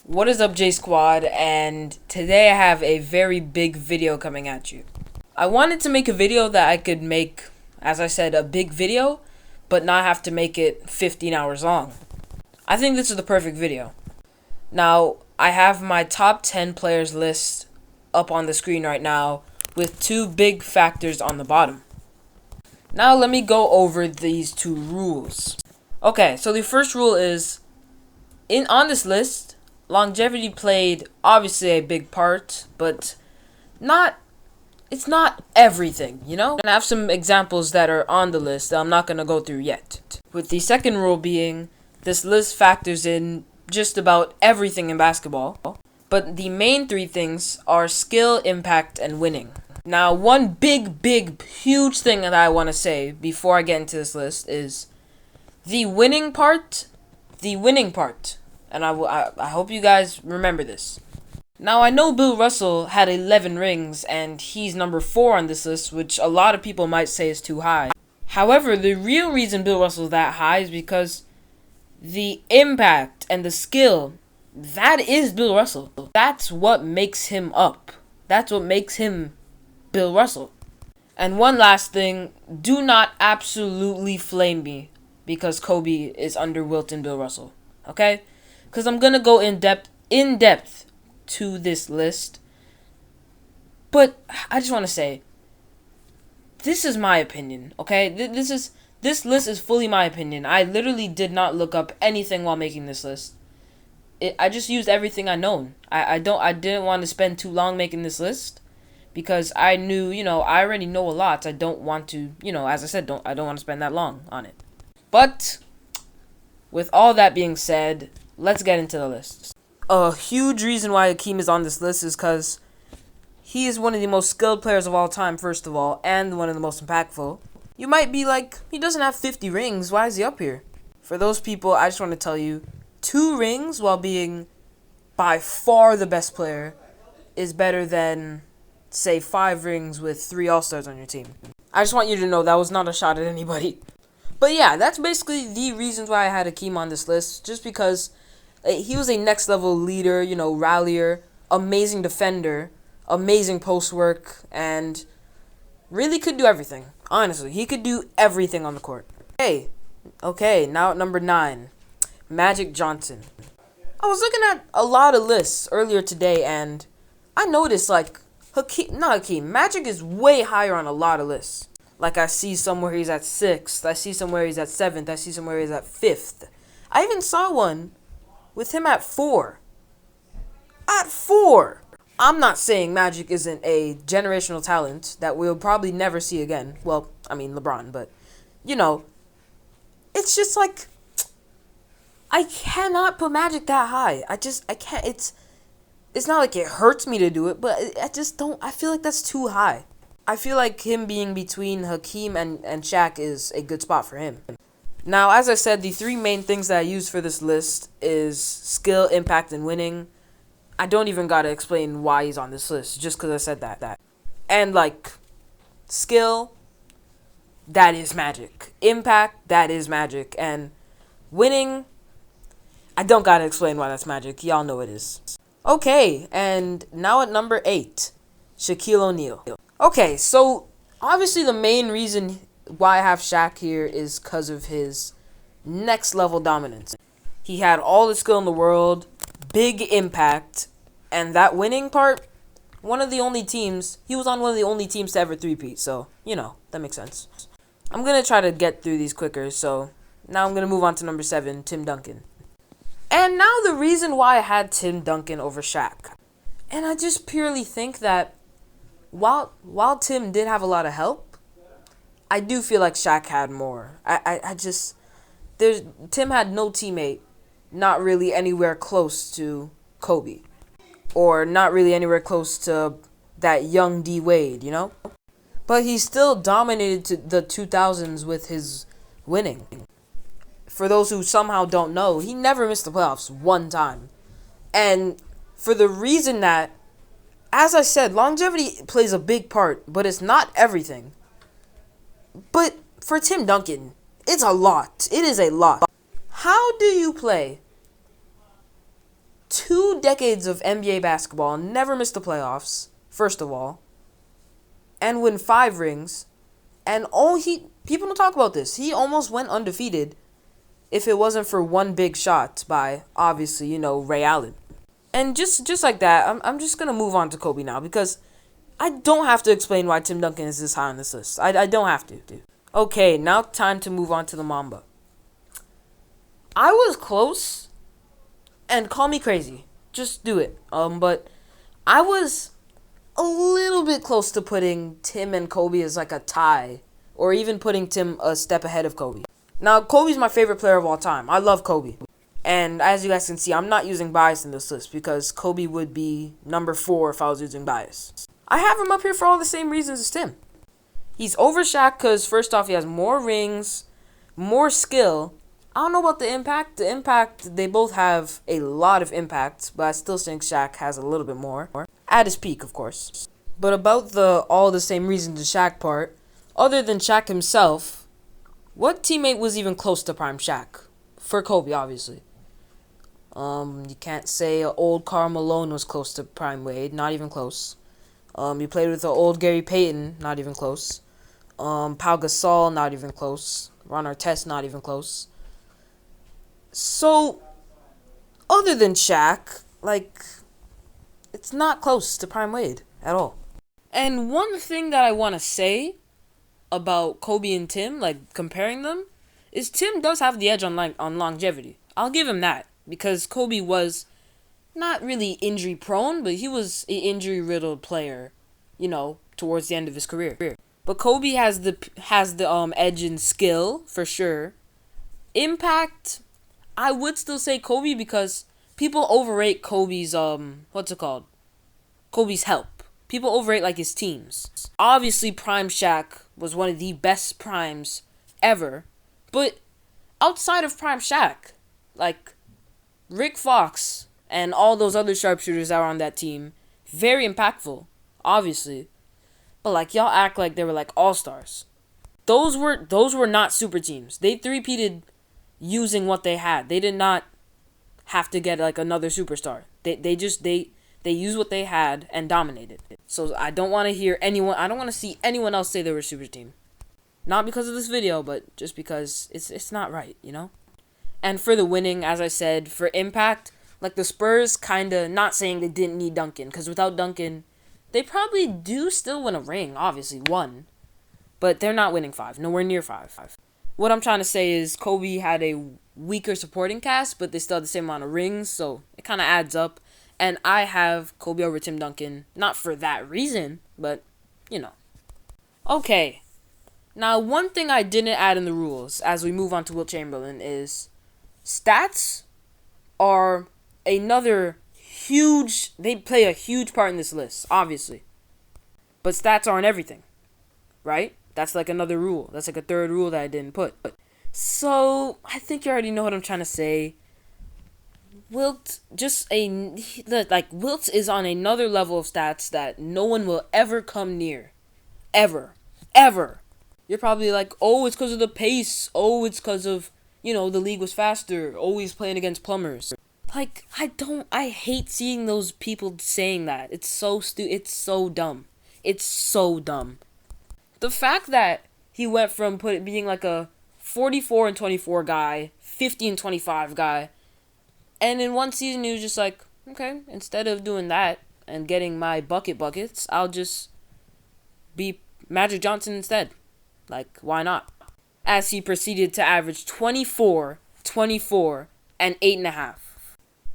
What is up, J Squad? And today I have a very big video coming at you. I wanted to make a video that I could make, as I said, a big video, but not have to make it 15 hours long. I think this is the perfect video. Now, I have my top 10 players list up on the screen right now with two big factors on the bottom. Now let me go over these two rules. Okay, so the first rule is, on this list, longevity played obviously a big part, but it's not everything, you know? And I have some examples that are on the list that I'm not going to go through yet. With the second rule being, this list factors in just about everything in basketball, but the main three things are skill, impact, and winning. Now, one big, huge thing that I want to say before I get into this list is the winning part, and I hope you guys remember this. Now, I know Bill Russell had 11 rings, and he's number 4 on this list, which a lot of people might say is too high. However, the real reason Bill Russell's that high is because the impact and the skill, that is Bill Russell. That's what makes him up. That's what makes him Bill Russell. And one last thing, do not absolutely flame me because Kobe is under Wilton Bill Russell, okay? Because I'm going to go in depth to this list. But I just want to say, this is my opinion, okay? This list is fully my opinion. I literally did not look up anything while making this list. I just used everything I known. I didn't want to spend too long making this list because I knew, I already know a lot. I don't want to, as I said, I don't want to spend that long on it. But with all that being said, let's get into the list. A huge reason why Akeem is on this list is because he is one of the most skilled players of all time, first of all, and one of the most impactful. You might be like, he doesn't have 50 rings. Why is he up here? For those people, I just want to tell you, 2 rings while being by far the best player is better than, say, 5 rings with 3 All-Stars on your team. I just want you to know that was not a shot at anybody. But yeah, that's basically the reasons why I had Akeem on this list. Just because he was a next level leader, rallier, amazing defender, amazing post work, and really could do everything. Honestly, he could do everything on the court. Okay, now at number 9, Magic Johnson. I was looking at a lot of lists earlier today, and I noticed, Magic is way higher on a lot of lists. Like, I see somewhere he's at 6th, I see somewhere he's at 7th, I see somewhere he's at 5th. I even saw one with him at 4. At 4! I'm not saying Magic isn't a generational talent that we'll probably never see again. Well, I mean LeBron, but, it's just like, I cannot put Magic that high. I can't, it's not like it hurts me to do it, but I feel like that's too high. I feel like him being between Akeem and Shaq is a good spot for him. Now, as I said, the 3 main things that I use for this list is skill, impact, and winning. I don't even gotta explain why he's on this list, just because I said that. And, skill, that is Magic. Impact, that is Magic. And winning, I don't gotta explain why that's Magic. Y'all know it is. Okay, and now at number 8, Shaquille O'Neal. Okay, so obviously the main reason why I have Shaq here is because of his next level dominance. He had all the skill in the world, big impact, and that winning part, he was on one of the only teams to ever three-peat, so, that makes sense. I'm going to try to get through these quicker, so now I'm going to move on to number 7, Tim Duncan. And now the reason why I had Tim Duncan over Shaq. And I just purely think that while Tim did have a lot of help, I do feel like Shaq had more. Tim had no teammate, not really anywhere close to Kobe, or not really anywhere close to that young D Wade, But he still dominated the 2000s with his winning. For those who somehow don't know, he never missed the playoffs one time. And for the reason that, as I said, longevity plays a big part, but it's not everything. But for Tim Duncan, it's a lot. It is a lot. How do you play 2 decades of NBA basketball, never missed the playoffs, first of all, and win 5 rings. And people don't talk about this. He almost went undefeated if it wasn't for one big shot by, obviously, Ray Allen. And just like that, I'm just going to move on to Kobe now because I don't have to explain why Tim Duncan is this high on this list. I don't have to, dude. Okay, now time to move on to the Mamba. I was close, and call me crazy. Just do it. But I was a little bit close to putting Tim and Kobe as like a tie, or even putting Tim a step ahead of Kobe. Now, Kobe's my favorite player of all time. I love Kobe. And as you guys can see, I'm not using bias in this list because Kobe would be number 4 if I was using bias. I have him up here for all the same reasons as Tim. He's over Shaq because, first off, he has more rings, more skill. I don't know about the impact. The impact, they both have a lot of impact, but I still think Shaq has a little bit more. At his peak, of course. But about the all the same reasons as Shaq part, other than Shaq himself, what teammate was even close to prime Shaq? For Kobe, obviously. You can't say old Karl Malone was close to prime Wade, not even close. You played with the old Gary Payton, not even close. Pau Gasol, not even close. Ron Artest, not even close. So, other than Shaq, it's not close to prime Wade at all. And one thing that I want to say about Kobe and Tim, comparing them, is Tim does have the edge on longevity. I'll give him that, because Kobe was not really injury prone, but he was an injury riddled player, towards the end of his career. But Kobe has the edge in skill for sure. Impact, I would still say Kobe because people overrate Kobe's Kobe's help. People overrate his teams. Obviously, prime Shaq was one of the best primes ever, but outside of prime Shaq, Rick Fox and all those other sharpshooters that were on that team, very impactful, obviously. But y'all act like they were all-stars. Those were not super teams. They three-peated using what they had. They did not have to get another superstar. They used what they had and dominated. So I don't want to see anyone else say they were a super team. Not because of this video, but just because it's not right, And for the winning, as I said, for impact, the Spurs kinda, not saying they didn't need Duncan, because without Duncan, they probably do still win a ring, obviously, 1. But they're not winning 5, nowhere near 5. What I'm trying to say is Kobe had a weaker supporting cast, but they still had the same amount of rings, so it kind of adds up. And I have Kobe over Tim Duncan, not for that reason, but, Okay, now one thing I didn't add in the rules as we move on to Wilt Chamberlain is stats are another they play a huge part in this list, obviously. But stats aren't everything, right? That's another rule. That's a third rule that I didn't put. So, I think you already know what I'm trying to say. Wilt Wilt is on another level of stats that no one will ever come near. Ever. You're probably oh, it's because of the pace. Oh, it's because of, the league was faster. Oh, he's playing against plumbers. I hate seeing those people saying that. It's so it's so dumb. It's so dumb. The fact that he went from being a 44 and 24 guy, 50 and 25 guy, and in one season he was just okay, instead of doing that and getting my buckets, I'll just be Magic Johnson instead. Why not? As he proceeded to average 24, 24, and 8.5.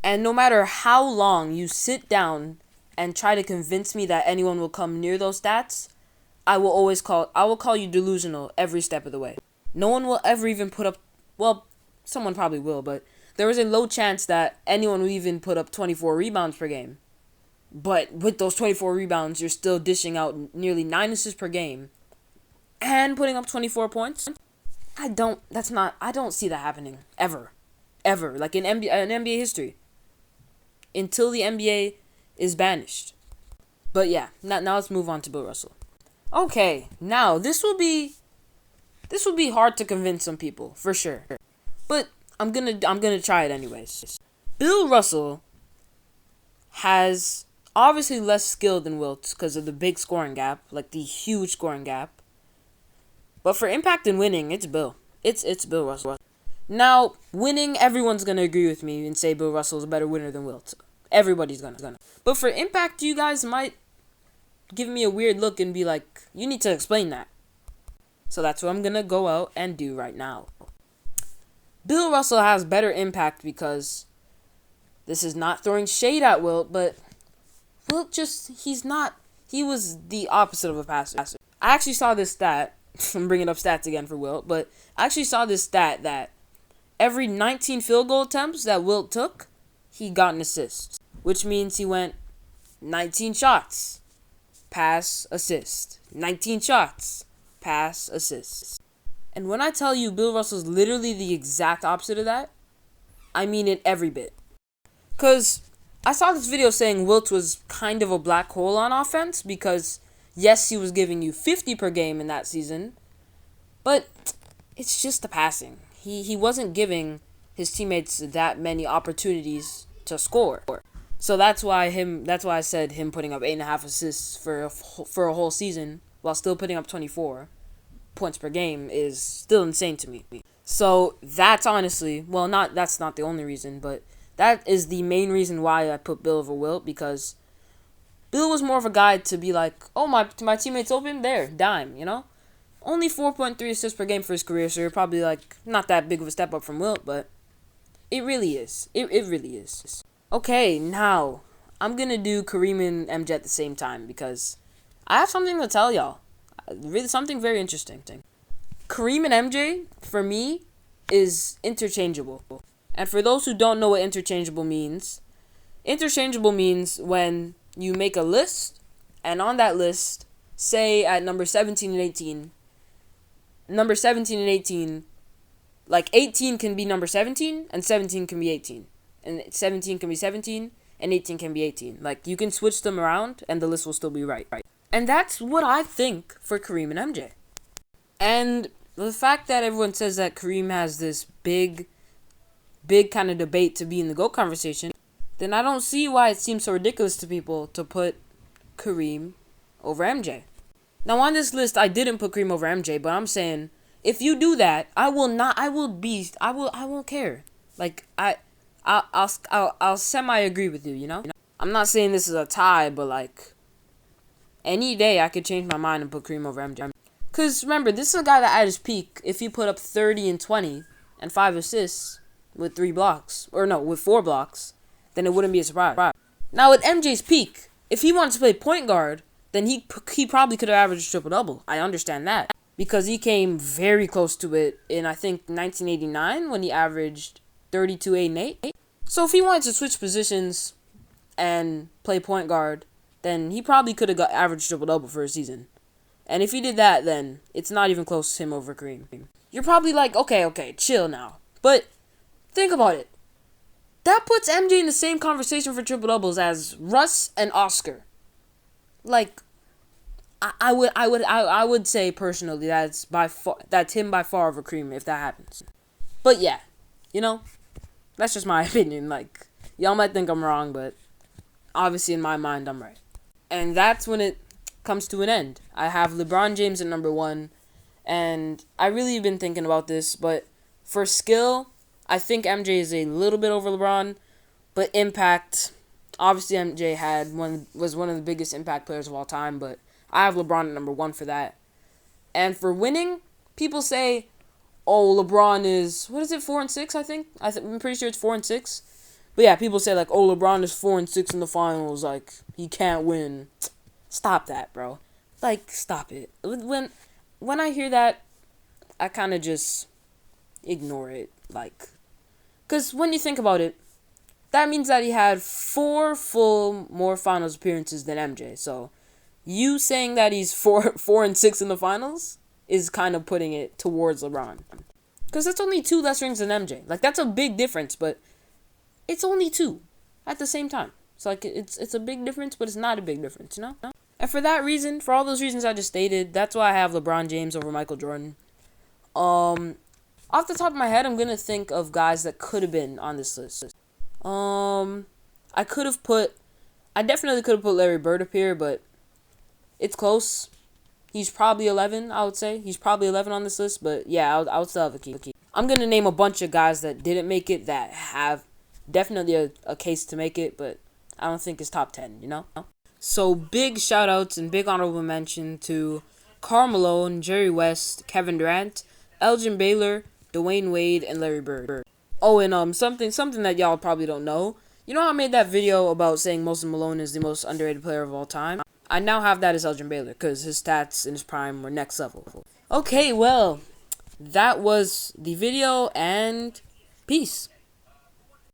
And no matter how long you sit down and try to convince me that anyone will come near those stats, I will call you delusional every step of the way. No one will ever even put up, well, someone probably will, but there is a low chance that anyone will even put up 24 rebounds per game. But with those 24 rebounds, you're still dishing out nearly 9 assists per game and putting up 24 points. I don't see that happening ever in NBA history until the NBA is banished. But yeah, now let's move on to Bill Russell. Okay, now this will be hard to convince some people for sure, but I'm gonna try it anyways. Bill Russell has obviously less skill than Wilt because of the big scoring gap, like the huge scoring gap. But for impact and winning, it's Bill. It's Bill Russell. Now, winning, everyone's gonna agree with me and say Bill Russell is a better winner than Wilt. Everybody's gonna. But for impact, you guys might give me a weird look and be like, you need to explain that. So that's what I'm gonna go out and do right now. Bill Russell has better impact because this is not throwing shade at Wilt, but Wilt he was the opposite of a passer. I actually saw this stat. I'm bringing up stats again for Wilt, but I actually saw this stat that every 19 field goal attempts that Wilt took, he got an assist, which means he went 19 shots, pass, assist, 19 shots, pass, assist. And when I tell you Bill Russell's literally the exact opposite of that, I mean it every bit. Because I saw this video saying Wilt was kind of a black hole on offense because, yes, he was giving you 50 per game in that season, but it's just the passing. He wasn't giving his teammates that many opportunities to score. So that's why I said him putting up 8.5 assists for a whole season while still putting up 24 points per game is still insane to me. So that's honestly, that's not the only reason, but that is the main reason why I put Bill over Wilt, because Bill was more of a guy to be like, oh, my teammate's open, there, dime, you know? Only 4.3 assists per game for his career, so you're probably like, not that big of a step up from Wilt, but it really is. It really is. Okay, now, I'm gonna do Kareem and MJ at the same time, because I have something to tell y'all. Really, something very interesting. Kareem and MJ, for me, is interchangeable. And for those who don't know what interchangeable means when you make a list, and on that list, say at number 17 and 18, like 18 can be number 17, and 17 can be 18. And 17 can be 17, and 18 can be 18. Like, you can switch them around, and the list will still be right. And that's what I think for Kareem and MJ. And the fact that everyone says that Kareem has this big kind of debate to be in the GOAT conversation, then I don't see why it seems so ridiculous to people to put Kareem over MJ. Now, on this list, I didn't put Kareem over MJ, but I'm saying, if you do that, I won't care. Like, I'll semi-agree with you, you know? I'm not saying this is a tie, but, like, any day I could change my mind and put Kareem over MJ. Because, remember, this is a guy that at his peak, if he put up 30 and 20 and 5 assists with 4 blocks, then it wouldn't be a surprise. Now, at MJ's peak, if he wanted to play point guard, then he probably could have averaged a triple-double. I understand that. Because he came very close to it in, I think, 1989 when he averaged 32, 8, and 8. So if he wanted to switch positions and play point guard, then he probably could have got averaged triple-double for a season. And if he did that, then it's not even close to him over Kareem. You're probably like, okay, chill now. But think about it. That puts MJ in the same conversation for triple-doubles as Russ and Oscar. Like, I would say personally that's him by far over Kareem if that happens. But yeah, you know, that's just my opinion. Like, y'all might think I'm wrong, but obviously in my mind I'm right. And that's when it comes to an end. I have LeBron James at number 1, and I really have been thinking about this, but for skill, I think MJ is a little bit over LeBron, but impact, obviously MJ was one of the biggest impact players of all time, but I have LeBron at number 1 for that. And for winning, people say, oh, LeBron is, 4 and 6, I think? I'm pretty sure it's 4 and 6. But yeah, people say, like, oh, LeBron is 4 and 6 in the finals, like, he can't win. Stop that, bro. Like, stop it. When I hear that, I kind of just ignore it, like, because when you think about it, that means that he had 4 full more finals appearances than MJ. So, you saying that he's 4 and 6 in the finals is kind of putting it towards LeBron. Because that's only 2 less rings than MJ. Like, that's a big difference, but it's only 2 at the same time. So, like, it's a big difference, but it's not a big difference, you know? And for that reason, for all those reasons I just stated, that's why I have LeBron James over Michael Jordan. Off the top of my head, I'm going to think of guys that could have been on this list. I could have put I definitely could have put Larry Bird up here, but it's close. He's probably 11, I would say. He's probably 11 on this list, but yeah, I would still have Akeem. I'm going to name a bunch of guys that didn't make it that have definitely a case to make it, but I don't think it's top 10, you know? So big shout outs and big honorable mention to Karl Malone, Jerry West, Kevin Durant, Elgin Baylor, Dwayne Wade, and Larry Bird. Oh, and something that y'all probably don't know. You know how I made that video about saying Moses Malone is the most underrated player of all time? I now have that as Elgin Baylor because his stats in his prime were next level. Okay, well, that was the video, and peace.